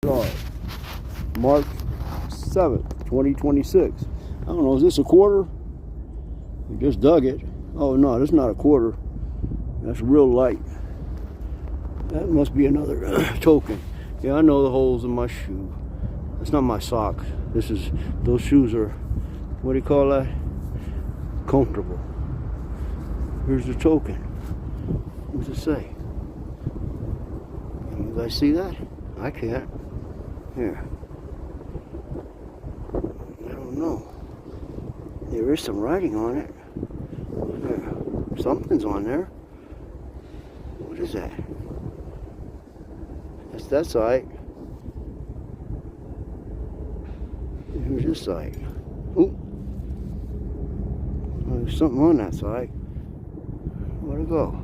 March 7th, 2026. I don't know, is this a quarter? We just dug it. Oh no, this is not a quarter. That's real light. That must be another token. Yeah, I know the holes in my shoe. That's not my sock. This is, those shoes are, what do you call that? Comfortable. Here's the token. What's it say? Can you guys see that? I can't. Here. I don't know. There is some writing on it. There. Something's on there. What is that? That's that side. Here's this side. Ooh. Oh, there's something on that side. Where'd it go?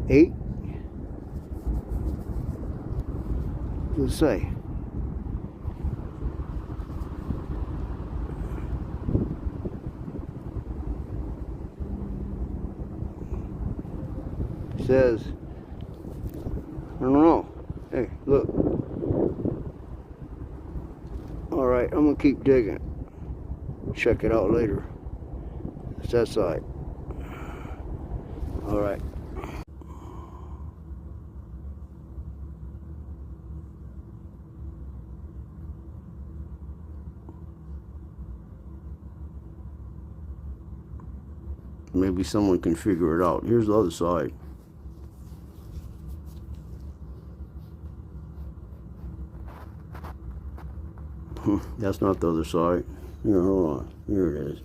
8? What does it say? It says, I don't know. Hey, look. Alright, I'm gonna keep digging. Check it out later. It's that side. Alright. Maybe someone can figure it out. Here's the other side. That's not the other side. Here, hold on. Here it is.